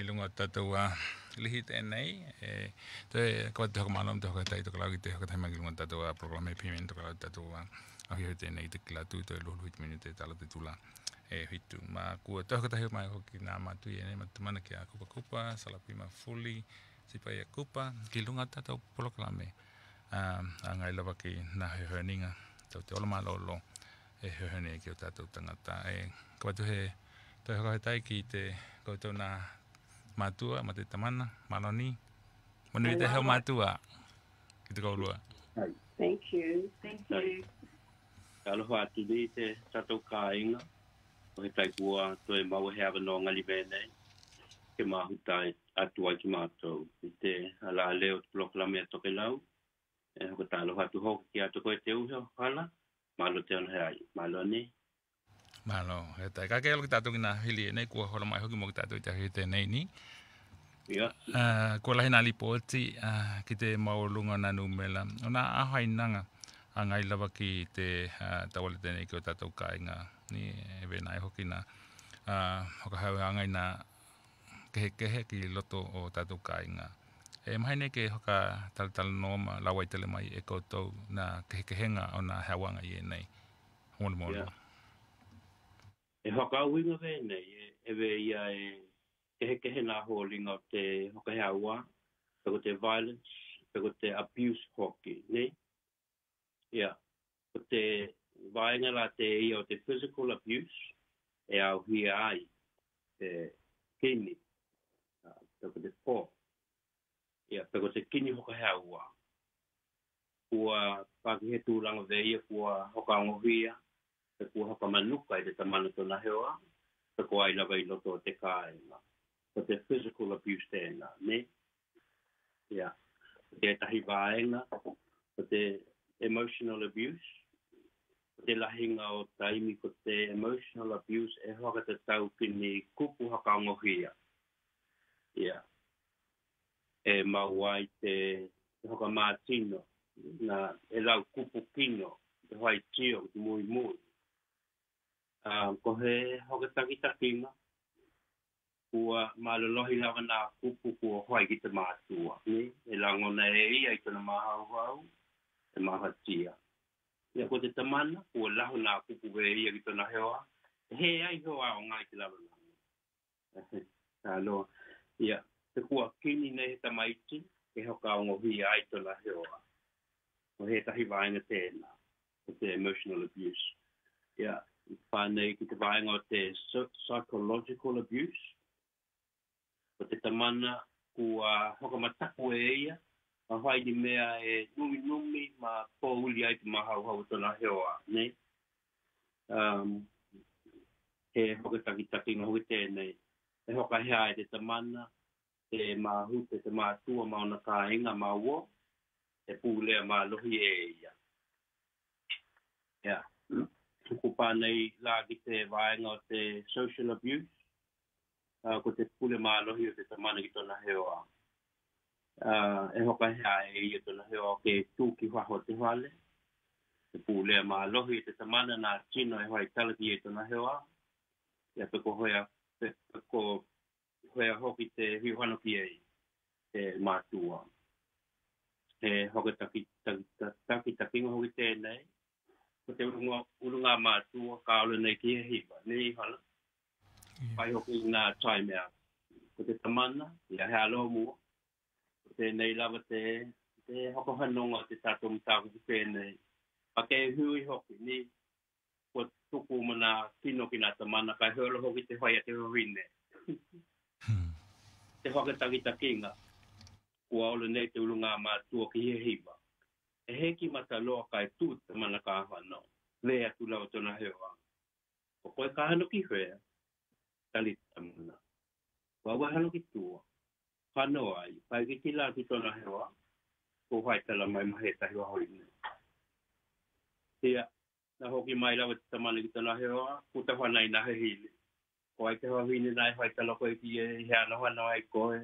lunga tatua lihi tenei te ko te malom te ko tai Tokelau te ko tai magi lunga tatua programa payment Tokelau tatua ahi te nei te kila tu te lu hit minute tala te tula hitu ma ku te ko tai mai hoki na ma tu ene ma mana ki a Kupa Salapima Fuli Sipaia Kupa ki lunga tatua programa angai lava ki na he herninga te ola malolo he herne ki o tatua tangata ko tu he te ko tai ki te ko to na matua ma te tamana maloni manu te heo matua ki te kaulua Thank you. Thank you. Aloha atu ni te tatou kāinga o he taikua toi mau he awa no ngali vene ke mahutai atu ai ki mātou i te ala leo te bloklame a Tokelau hoko ta aloha atu hoki ki atu koe te uho hala malo te ona he ai malo ni malo he tai ka ke lo ki tatou ki na hili nei kua hola mai hoki mo ki tatou i te hite nei ni ko la hina lipoti ki te maulunga na numela ona ahai nanga angai lava ki te tawale tēnei ki o tātou kāinga ni e venai hoki na hoka hau angai na kehe ki loto o tātou kāinga e mahaine ke hoka talatala noma lawai tele mai e koutou na kehenga o na hawanga i e nei hono mono e hoka uinga venei e ve ia kehe na holinga o te hoka hawa peko te violence peko te abuse hoki nei o te vaenga la te ia o te physical abuse e au hia ai te kini peko te pō peko te kini hoka hea ua kua paki he tūranga veia kua hoka angohia te kua hoka manuka i te tamana tona heoa te kua ai lava i loto o te kāinga o te physical abuse tēnā ne te tahi vaenga o te emotional abuse te lahinga o taimi ko te emotional abuse e hoka te tau kini kupu haka ngohia e mauai te hoka mātino na e lau kupu kino te hoai tio te mui ko he hoka takitakinga kua malolohi lawa nā kupu kua hoai ki te mātua e langona e ia i tona mahau te mahatia ko te tamana kua lahu nā kupu e ia ki tona heoa he ai hoa o ngai te lawa nā te kua kini nei he tamaiti ke hoka o ngohi ai tona heoa o he tahi vaenga tēnā o te emotional abuse whānei ki te vaenga o te psychological abuse o te tamana kua hoka mataku e ia a hai di mea e numi ma pōuli ai te mahau tona heoa ne he hoka taki ngohi tēnei e hoka hea e te tamana te mahute te mātua mauna kāinga maua e pūlea mālohi e ia kupa nei la ki te vaenga o te social abuse ko te pule mālohi o te tamana ki tona heoa e hoka hea e ia tona heoa ke tūki waho te whale te pūlea mālohi o te tamana nā tino e hoai talaki e tona heoa ia peko hoia hoki te hiuhano ki ei te mātua. He hoka takinga hoki tēnei. Ko te urunga mātua ka ole nei ki he hiwa. Nei hala. Pai hoki ngā time out. Ko te tamana, ia he alo mua. Ko tēnei lava te hoka hanonga te tātou mtāku ki tēnei. Pake hui hoki ni. Ko tuku mana kino ki nā tamana. Kai holo hoki te whaia te horine. Te hoka takitakinga, kua ole nei te urunga mātua ki he hiwa. E heki mata loa kai tū te mana ka whanau. Lea tu lau tona hewa. O koe ka hano ki whea, tali tamuna. Wawa hano ki tua. Whanau ai, pai ki tila ki tona hewa. Ko hai tala mai mahe tahi wa hoine. Tia, na hoki mai lawa te tamana ki tona hewa, kuta whanai na he hili. Ko ai te hoa hine nai whai tala koe ki e hea na whanau ai koe.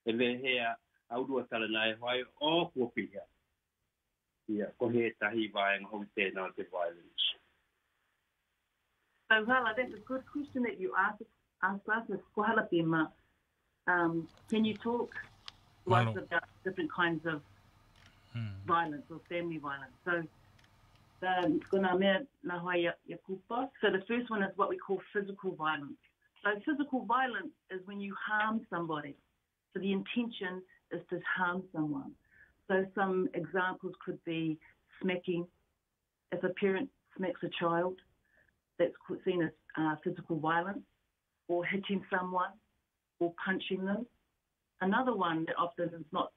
E le hea aurua tala nai whai o kua pihia. Ko he tahi vaenga hoki tēnā te violence. So, Hala, that's a good question that you asked us with Salapima. Can you talk to us about different kinds of violence or family violence? So, so the first one is what we call physical violence. So physical violence is when you harm somebody. So the intention is to harm someone. So some examples could be smacking. If a parent smacks a child, that's seen as physical violence, or hitting someone, or punching them. Another one that often is not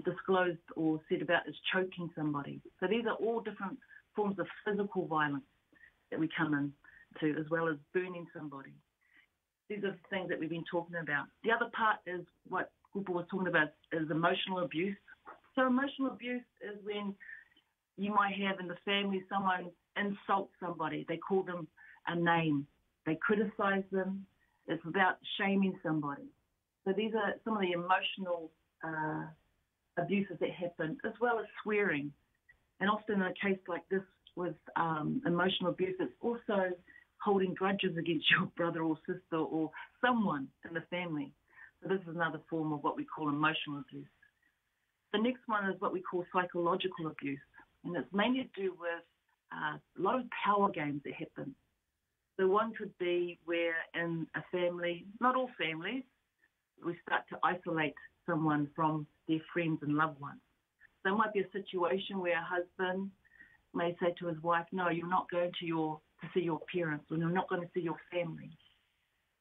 disclosed or said about is choking somebody. So these are all different forms of physical violence that we come into, as well as burning somebody. These are the things that we've been talking about. The other part is what Kupa was talking about, is emotional abuse. So emotional abuse is when you might have in the family someone insult somebody. They call them a name. They criticize them. It's about shaming somebody. So these are some of the emotional abuses that happen, as well as swearing. And often in a case like this with emotional abuse, it's also holding grudges against your brother or sister or someone in the family. So this is another form of what we call emotional abuse. The next one is what we call psychological abuse. And it's mainly to do with a lot of power games that happen. So one could be where in a family, not all families, we start to isolate someone from their friends and loved ones. So it might be a situation where a husband may say to his wife, no, you're not going to see your parents, or you're not going to see your family.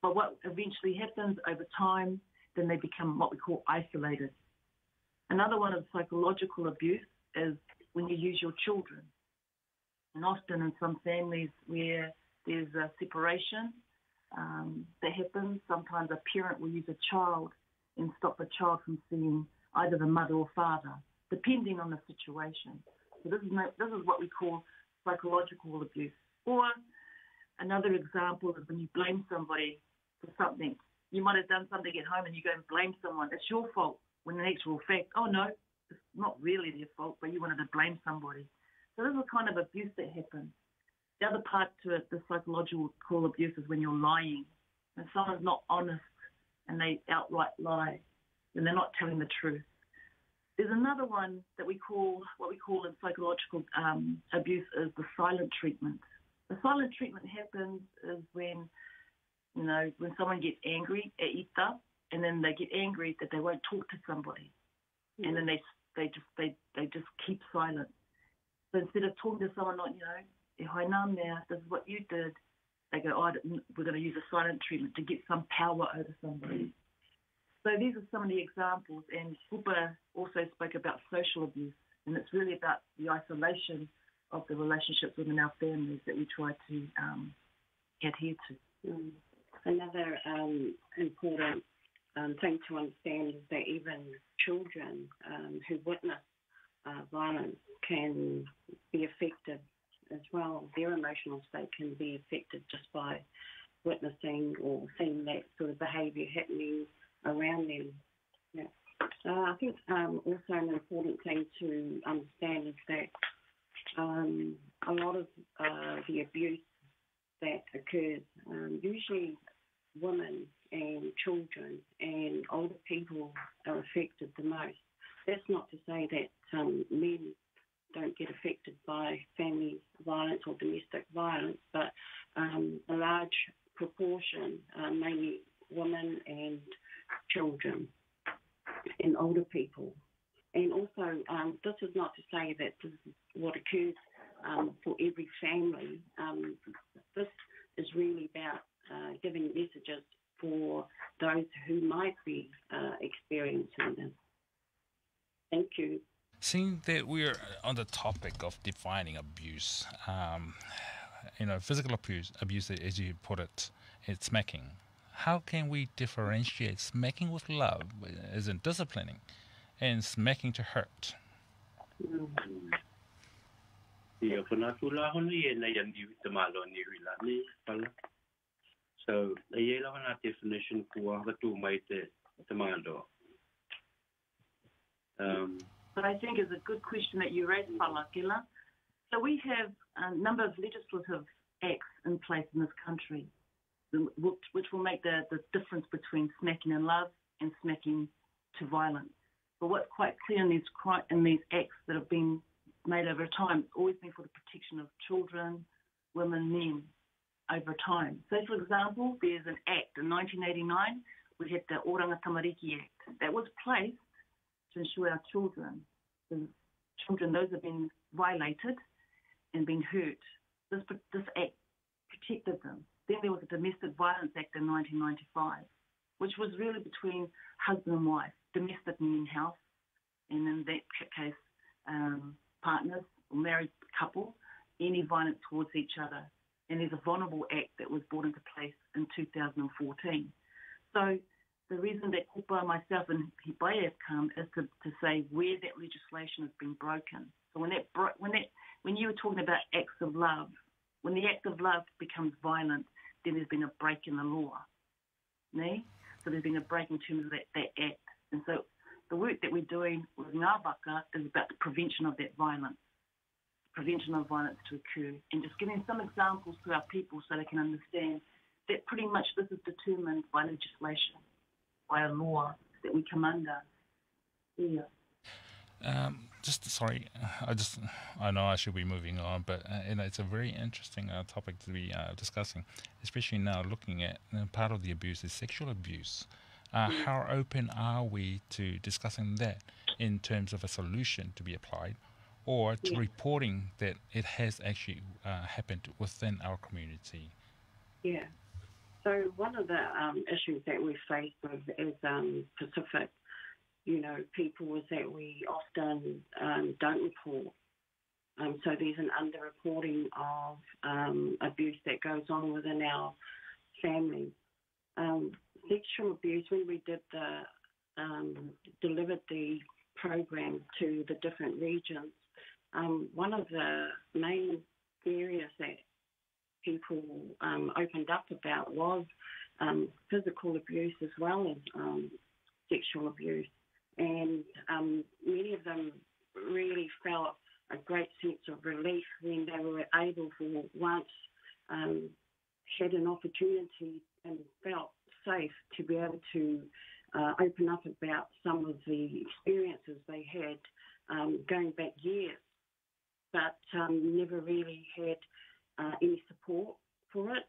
But what eventually happens over time, then they become what we call isolated. Another one of psychological abuse is when you use your children. And often in some families where there's a separation that happens, sometimes a parent will use a child and stop a child from seeing either the mother or father, depending on the situation. So this is what we call psychological abuse. Or another example is when you blame somebody for something. You might have done something at home and you go and blame someone. It's your fault, when in actual fact, oh no, it's not really their fault, but you wanted to blame somebody. So this is the kind of abuse that happens. The other part to it, the psychological abuse, is when you're lying. And someone's not honest and they outright lie and they're not telling the truth. There's another one that we call, what we call in psychological abuse is the silent treatment. The silent treatment happens is when, you know, when someone gets angry at ita, and then they get angry that they won't talk to somebody. Mm. And then they just keep silent. So instead of talking to someone, like, you know, e hainam now, this is what you did, they go, oh, we're going to use a silent treatment to get some power over somebody. So these are some of the examples, and Kupa also spoke about social abuse, and it's really about the isolation of the relationships within our families that we try to adhere to. Mm. Another important thing to understand is that even children who witness violence can be affected as well. Their emotional state can be affected just by witnessing or seeing that sort of behaviour happening around them. Yeah. I think also an important thing to understand is that a lot of the abuse that occurs, usually women and children and older people are affected the most. That's not to say that men don't get affected by family violence or domestic violence, but a large proportion, mainly women and children and older people. And also, this is not to say that this is what occurs for every family. This is really about giving messages for those who might be experiencing this. Thank you. Seeing that we're on the topic of defining abuse, physical abuse, as you put it, it's smacking. How can we differentiate smacking with love, as in disciplining, and smacking to hurt? So, a definition for to make the tamalo. But I think it's a good question that you raised, Palakila. So we have a number of legislative acts in place in this country, which will make the difference between smacking in love and smacking to violence. But what's quite clear in these acts that have been made over time, it's always been for the protection of children, women, men over time. So, for example, there's an act in 1989, we had the Oranga Tamariki Act, that was placed to ensure our children, those have been violated and been hurt. This act protected them. Then there was a Domestic Violence Act in 1995, which was really between husband and wife, domestic meaning house, and in that case, partners or married couple, any violence towards each other. And there's a Vulnerable Act that was brought into place in 2014. So the reason that Kupa, myself, and Sipaia have come is to say where that legislation has been broken. So when you were talking about acts of love, when the act of love becomes violent, then there's been a break in the law. So there's been a break in terms of that act. And so the work that we're doing with Ngā Vaka is about the prevention of that violence, prevention of violence to occur, and just giving some examples to our people so they can understand that pretty much this is determined by legislation, by a law that we come under. Yeah. I know I should be moving on, but it's a very interesting topic to be discussing, especially now looking at part of the abuse is sexual abuse. How open are we to discussing that in terms of a solution to be applied, or to reporting that it has actually happened within our community? Yeah. So one of the issues that we face with as Pacific, people is that we often don't report. So there's an underreporting of abuse that goes on within our family. Sexual abuse, when we delivered the program to the different regions, one of the main areas that people opened up about was physical abuse as well as sexual abuse. And many of them really felt a great sense of relief when they were able for once had an opportunity and felt safe to be able to open up about some of the experiences they had going back years, but never really had any support for it,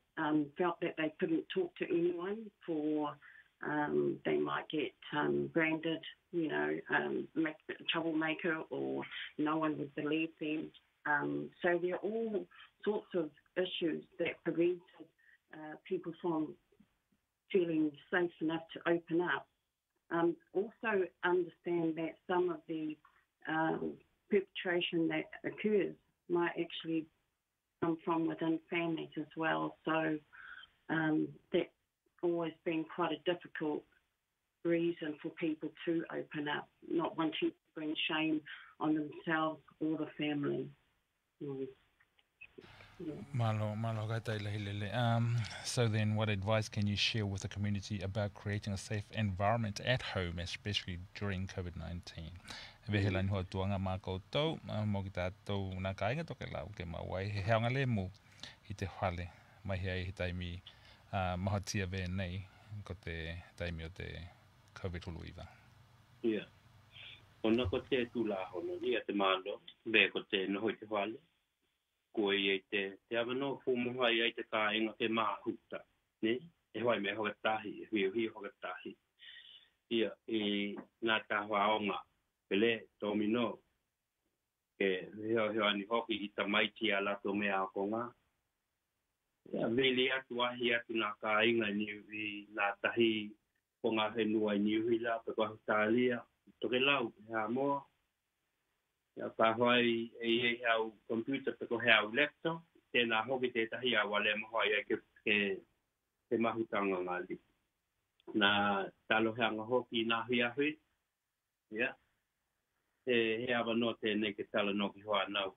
felt that they couldn't talk to anyone for they might get branded, troublemaker, or no one would believe them. So there are all sorts of issues that prevented people from feeling safe enough to open up. Also understand that some of the perpetration that occurs might actually come from within families as well. So that's always been quite a difficult reason for people to open up, not wanting to bring shame on themselves or the family. So then what advice can you share with the community about creating a safe environment at home, especially during COVID-19? Vehelani hoa tuanga mā koutou, mō ki tātou nā Kāiga Tokelau ke mawai he heanga le mu i te whale, mai hea he taimi mahatia vēnei ko te taimi o te COVID huluiwa. Ia. Ona ko te tūla hono, ia te mālo, vē ko te noho i te whale. Ko i te awano fumuha i te kāinga te māhuta, ne? E hoi me hokatahi, e hui hokatahi. Ia, i nā tāhua aonga, pele, tōmino, ke heo ani hoki i tamaiti a lato mea a konga. Ia, veli atu ahi atu nā kāinga niuhi, nā tahi ko ngā whenua i niuhi la, pe kua hutalia, Tokelau, hea moa. Ia kāhoi e hau computer pe ko hea laptop, tēnā hoki te tahi a wale mahoi e ke mahutanga ngali. Nā talo heanga hoki nā hui. Ia. Hea wano tēnei ke tala noki hoa nau.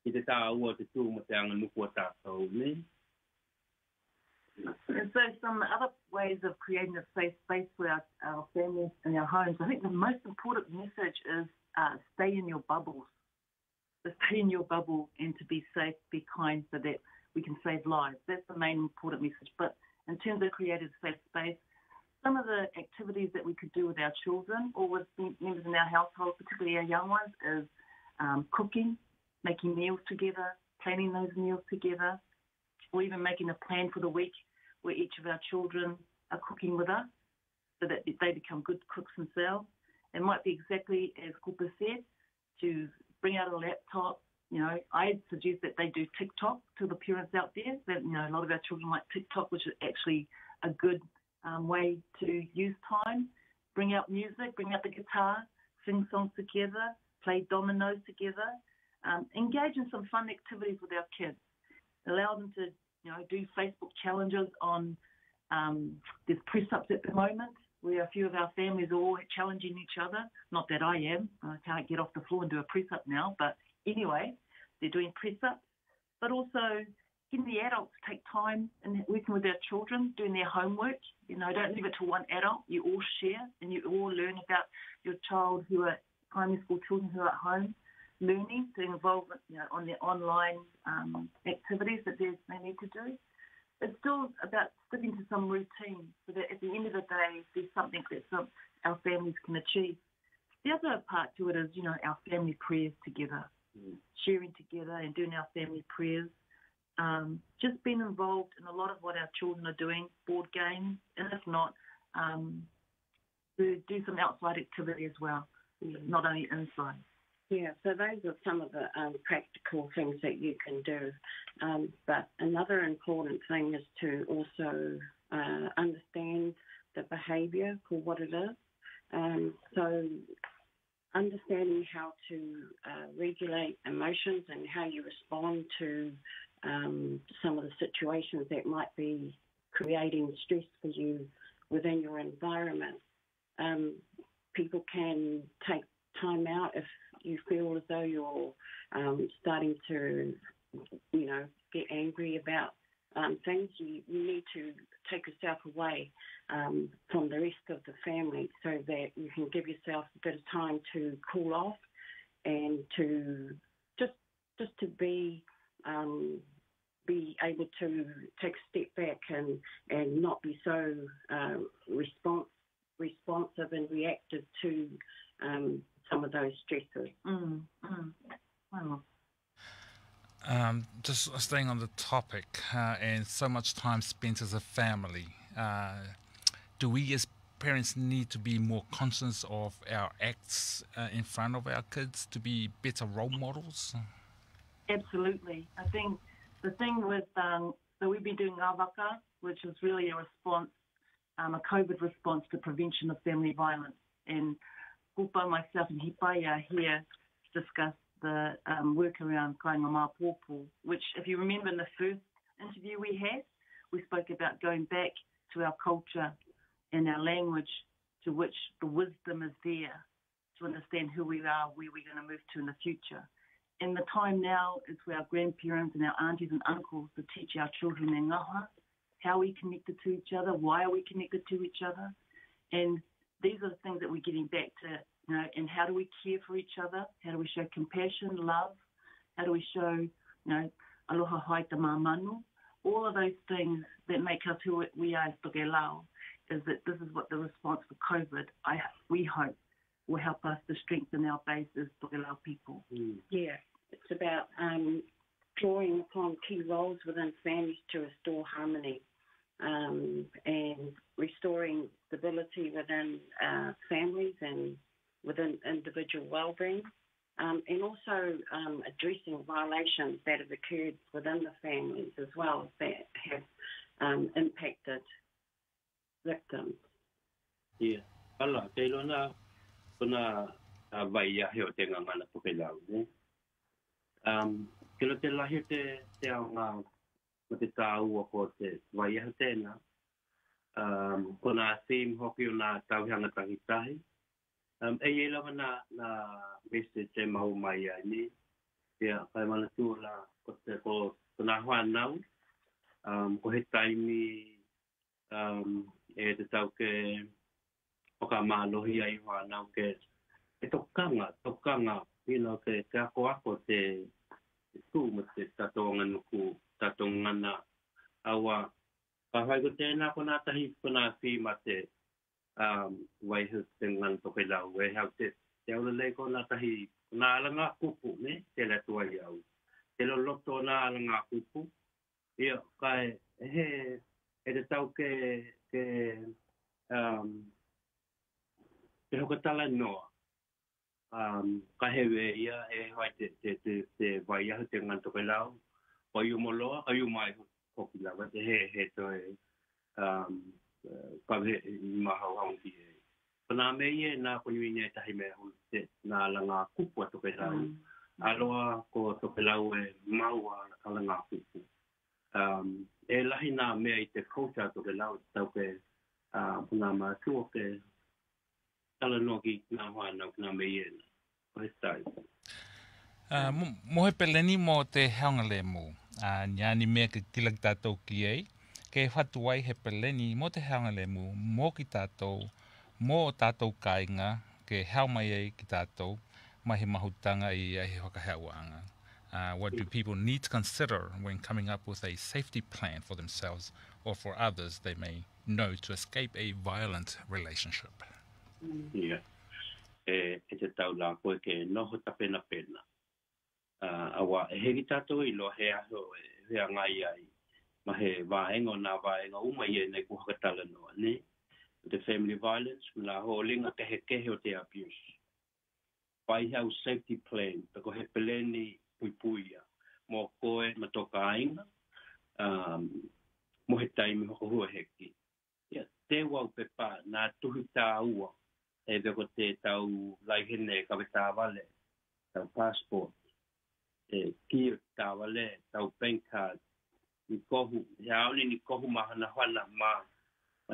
I te tā ua te tū mo te anga nuku a tātou, ne? And so some other ways of creating a safe space for our families and our homes, I think the most important message is stay in your bubbles. So stay in your bubble and to be safe, be kind, so that we can save lives. That's the main important message. But in terms of creating a safe space, some of the activities that we could do with our children or with members in our household, particularly our young ones, is cooking, making meals together, planning those meals together, or even making a plan for the week where each of our children are cooking with us so that they become good cooks themselves. It might be exactly as Kupa said, to bring out a laptop. I'd suggest that they do TikTok to the parents out there. That a lot of our children like TikTok, which is actually a good way to use time. Bring out music, bring out the guitar, sing songs together, play dominoes together, engage in some fun activities with our kids. Allow them to, do Facebook challenges on, there's press-ups at the moment, where a few of our families are all challenging each other. Not that I am. I can't get off the floor and do a press-up now. But anyway, they're doing press-ups. But also getting the adults to take time and working with their children, doing their homework. Don't leave it to one adult. You all share and you all learn about your child who are primary school children who are at home, learning to involve on their online activities that they need to do. It's still about sticking to some routine so that at the end of the day, there's something that our families can achieve. The other part to it is, our family prayers together, sharing together and doing our family prayers. Just being involved in a lot of what our children are doing, board games, and if not, to do some outside activity as well, not only inside. Yeah, so those are some of the practical things that you can do. But another important thing is to also understand the behaviour for what it is. So understanding how to regulate emotions and how you respond to some of the situations that might be creating stress for you within your environment. People can take time out if you feel as though you're starting to, get angry about things. You need to take yourself away from the rest of the family so that you can give yourself a bit of time to cool off and to just to be able to take a step back and not be so responsive and reactive to some of those stresses. Wow. Just staying on the topic and so much time spent as a family, do we as parents need to be more conscious of our acts in front of our kids to be better role models? Absolutely. I think the thing with, so we've been doing our Vaka, which is really a response, a COVID response to prevention of family violence. And Kupa, myself, and Sipaia here discussed the work around Kāiga Mao'opo'opo, which, if you remember in the first interview we had, we spoke about going back to our culture and our language to which the wisdom is there to understand who we are, where we're going to move to in the future. And the time now is for our grandparents and our aunties and uncles to teach our children their ngaha, how we connected to each other, why are we connected to each other. And these are the things that we're getting back to, and how do we care for each other? How do we show compassion, love? How do we show, aloha hai te mamanu? All of those things that make us who we are as Tokelau is that this is what the response for COVID, we hope, will help us to strengthen our base as Tokelau people. Yeah, it's about drawing upon key roles within families to restore harmony and restoring stability within families and within individual well-being, and also addressing violations that have occurred within the families as well that have impacted victims. Yeah. Ala, kailan na kuna vaya heo te ngana Tokelau ne. Kilo te lahi te nga te tau ko te vaya te na. Kuna theme hoki na tau hanga tahitahi. E lawa na bese te mau mai ai ni. Ia kai mana tu la ko te ko na hwanau. Ko he taimi e te tau ke o ka malohi ai hwanau ke e tokanga ke ako te tu mo te tatonga nuku tatonga na awa ka hai ko te na ko na tahi ko na fi mate wai hu tengan Tokelau we hau te au le ko na tahi na langa kupu ne te la tua iau te lo loto na langa kupu ia kai he te tau ke te hokatala noa ka hewe ia hai te vai hu tengan Tokelau o yu moloa o yu mai hoki lava te he toi kawe mahau haungi e. Pana me ie nā ko yui nei tahi mea hu te nā langa kupu a Tokelau. Aloha ko Tokelau e maua a langa kupu. E lahi nā mea i te kouta Tokelau tau ke puna ma tua ke tala noki nā whanau nā me ie na. O he tai. Mo he peleni mo te haunga le mu. Nyani mea ke kilak tātou ki ei. Ke whatu ai he peleni mo te haunga le mu, mo ki tātou, mo o tātou kāinga, ke hau mai ei ki tātou, mai he mahutanga i he whakahauanga. What do people need to consider when coming up with a safety plan for themselves or for others they may know to escape a violent relationship? Yeah. E te tau la koe ke noho tapena pena. Awa, he ki tātou I lo he aho, he ngai ai. Ma he vaenga nā vaenga uma I nei ku hakatala noa, ne? The family violence, la holinga te kehe o te abuse. Pai hau safety plan, tako he peleni puipuia. Mo koe ma toka ainga, mo he taimi hoko hua heki. Te wau pepa, nā tuhi tā ua, e veko te tau laihene kawe tā wale, tau passport, kia tā wale, tau bank card, ni kohu, yaoni ni kohu mahana hana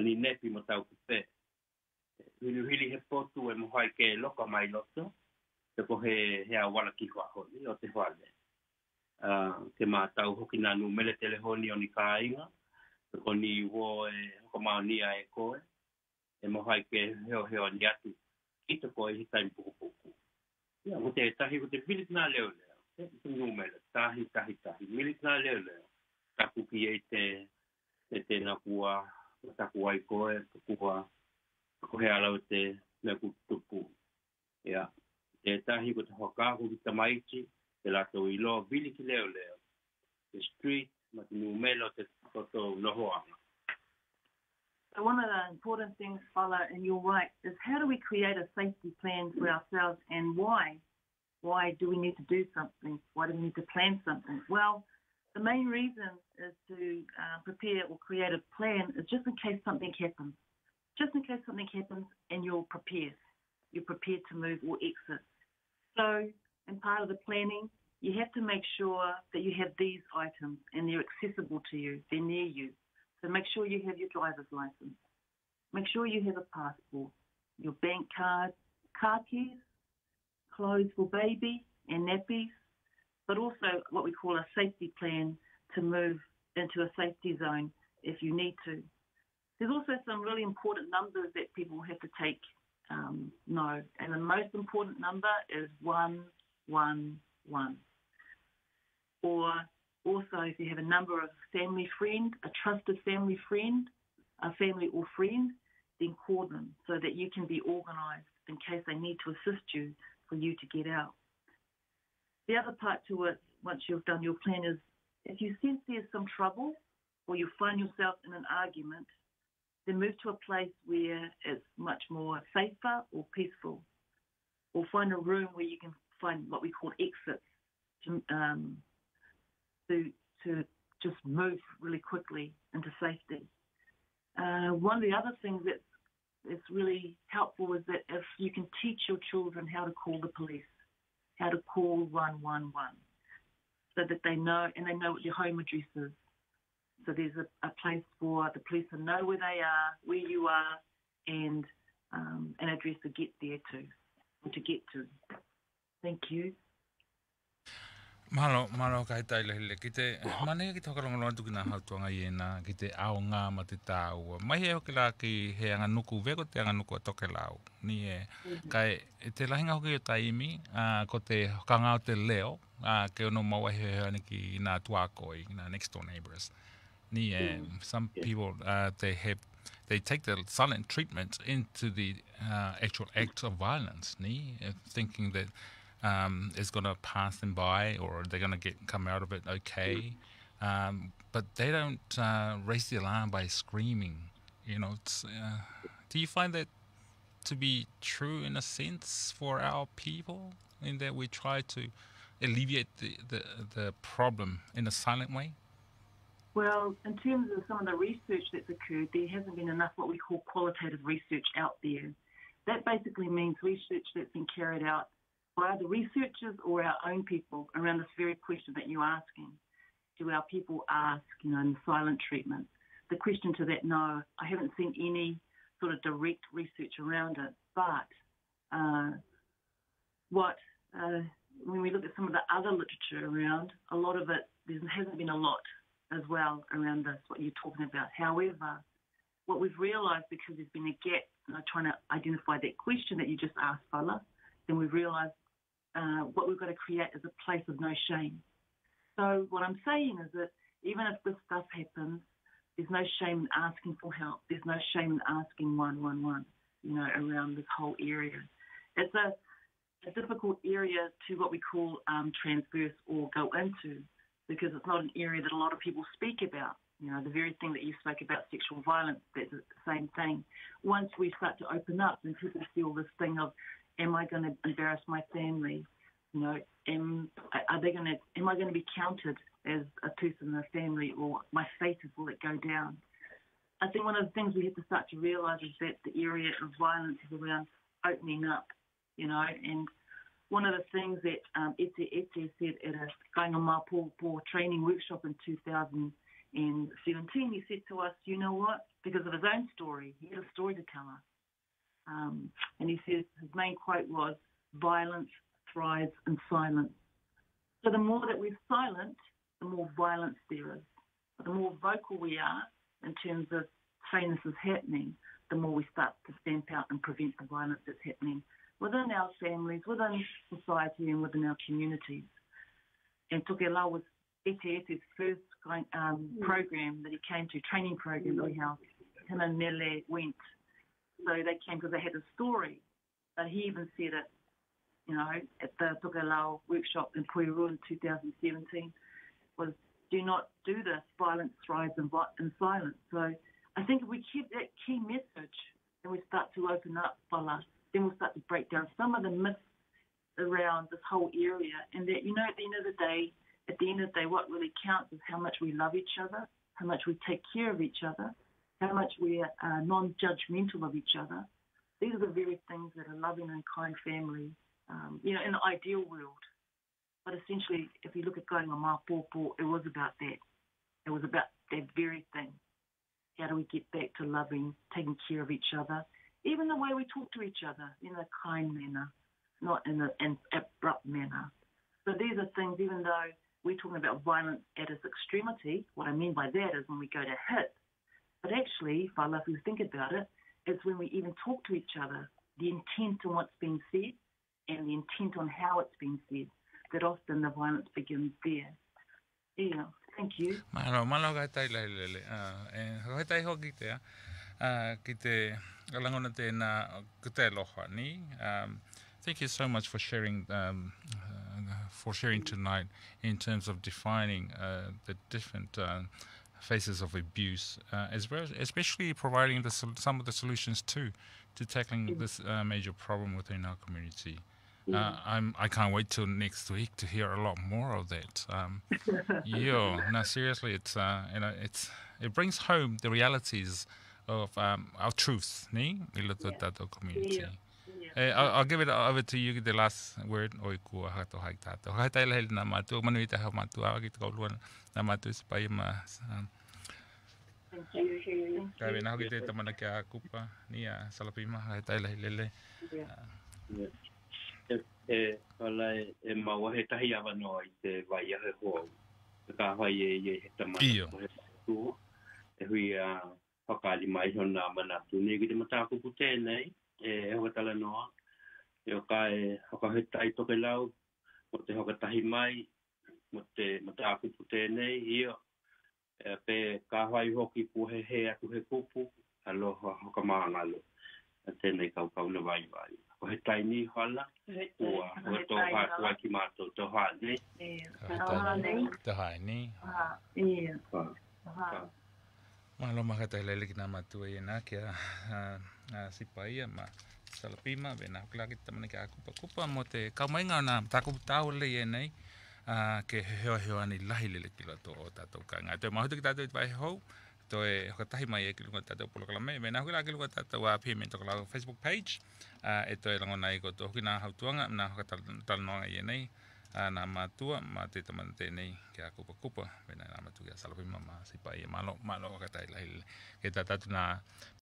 ni nepi mo tau kupe. Hili he potu e mohai ke loka mai loto, te ko he awala ki hua honi o te wale. Ke mā tau hoki nanu mele telehoni o ni kāinga, te ko ni wo e hoko maonia e koe, e mohai ke heo ni atu, ki te koe hi taimi puku puku. Ia, mo te tahi, mo te milit nā leo leo, te numele, tahi, milit nā leo leo. Taku ki e te nakua, taku ai koe, kua, ko he alau te meku tupu. Ia, te tahi ko te hokahu ki tamaiti, te lato I loa vili ki leo leo. The street, ma te numelo te toto nohoanga. So one of the important things, Fala, and you're right, is how do we create a safety plan for ourselves and why? Why do we need to do something? Why do we need to plan something? Well, the main reason is to prepare or create a plan is just in case something happens. Just in case something happens and you're prepared. You're prepared to move or exit. So, in part of the planning, you have to make sure that you have these items and they're accessible to you, they're near you. So make sure you have your driver's license. Make sure you have a passport, your bank card, car keys, clothes for baby and nappies, but also what we call a safety plan to move into a safety zone if you need to. There's also some really important numbers that people have to take note, and the most important number is 111. Or also if you have a number of family friend, a trusted family friend, a family or friend, then call them so that you can be organised in case they need to assist you for you to get out. The other part to it, once you've done your plan, is if you sense there's some trouble or you find yourself in an argument, then move to a place where it's much more safer or peaceful, or find a room where you can find what we call exits to just move really quickly into safety. One of the other things that is really helpful is that if you can teach your children how to call the police, how to call 111, so that they know, and they know what your home address is. So there's a place for the police to know where they are, where you are, and an address to get there to. Thank you. Mahalo kai tai lehile ki te mane ki te hokalonga tuki nā hautuanga I ena ki te ao ngā ma te tāua. Mai he hoki la ki he anga nuku veko te anga nuku a Tokelau. Ni e kai te lahinga hoki o taimi ko te hokanga o te leo ke ono maua he ani ki nā tuakoi, nā next door neighbors. Ni e some people they have they take the silent treatment into the actual act of violence, thinking that it's going to pass them by or they're going to come out of it okay. But they don't raise the alarm by screaming. Do you find that to be true in a sense for our people, in that we try to alleviate the problem in a silent way? Well, in terms of some of the research that's occurred, there hasn't been enough what we call qualitative research out there. That basically means research that's been carried out by either researchers or our own people around this very question that you're asking. Do our people ask, in the silent treatment? The question to that, no, I haven't seen any sort of direct research around it. But when we look at some of the other literature around, a lot of it, there hasn't been a lot as well around this, what you're talking about. However, what we've realised, because there's been a gap trying to identify that question that you just asked, Fala, then we've realised what we've got to create is a place of no shame. So what I'm saying is that even if this stuff happens, there's no shame in asking for help. There's no shame in asking 111, around this whole area. It's a difficult area to what we call transverse or go into, because it's not an area that a lot of people speak about. The very thing that you spoke about, sexual violence, that's the same thing. Once we start to open up, then people feel this thing of, am I going to embarrass my family? Am I going to be counted as a person in the family, or my status, will it go down? I think one of the things we have to start to realise is that the area of violence is around opening up, and one of the things that Ete said at a Kāiga Mao'opo'opo training workshop in 2017, he said to us, you know what, because of his own story, he had a story to tell us. And he says his main quote was, violence thrives in silence. So the more that we're silent, the more violence there is. But the more vocal we are in terms of saying this is happening, the more we start to stamp out and prevent the violence that's happening within our families, within society, and within our communities. And Tokelau was ETS's first program that he came to, training program that we held. Him and Mele went. So they came because they had a story. But he even said it, at the Tokelau workshop in Puiru in 2017, was, do not do this. Violence thrives in silence. So I think if we keep that key message and we start to open up, then we'll start to break down some of the myths around this whole area. And that, at the end of the day, what really counts is how much we love each other, how much we take care of each other, how much we are non-judgmental of each other. These are the very things that a loving and kind family, in the ideal world. But essentially, if you look at Kāiga Mao'opo'opo, it was about that. It was about that very thing. How do we get back to loving, taking care of each other, even the way we talk to each other in a kind manner, not in an abrupt manner. So these are things, even though we're talking about violence at its extremity, what I mean by that is when we go to hit. But actually, if we think about it, it's when we even talk to each other, the intent on what's being said and the intent on how it's being said, that often the violence begins there. Thank you. Malo ka tai lele. Ka tai hoki te ki te alangona te na kute loha ni. Thank you so much for sharing tonight in terms of defining the different phases of abuse, as well, especially providing some of the solutions to tackling this major problem within our community. I can't wait till next week to hear a lot more of that. No, seriously, it brings home the realities of our truths, ni Ilata community. I'll give it over to you, the last word. Oi kua hato hai tato. Hai tai lehe na matu, manuita ha matu, agi te kauluan na matu Sipaia ma. Thank you. Kai na hoki te tamana kia Kupa, ni a Salapima, hai tai lehe lele. Wala maua he tahi awa noa I te vai ahe hoa. Ka hoi he tamana. Iyo. Hui whakaali mai hona manatu. Ni ki te matakupu tēnei. Hokatala noa. Kai hokahetai Tokelau. Mo te hokatahi mai. Mo te matakupu tēnei. Iyo. Pe ka hoi hoki puhe he atu he kupu. aloha hoka maangalo tēnei kau na vai. Ko he taini hala, ua toha tua ki mātou toha ne. Toha ni. Malo makatai lele ki nā matua i nā kia Sipaia ma Salapima, vena hoklaki tamana ki a Kupa mo te kaumainga o nā tāku tau le i nei, ke heo ani lahi lele ki loto o tātou ka ngā. Toi mahutu ki tātou i vai hou, toi hokatahi mai e ki lunga tātou polokala me, vena hoklaki ki lunga tātou a pime Tokelau Facebook page, e toi langona i koto hoki nā hautuanga, nā hokatalanoanga i nei, nā mātua, mā te tamana tēnei ki a Kupa, vena nā mātua ki a Salapima ma Sipaia, malo hokatai lahi lele. Ke tātātu nā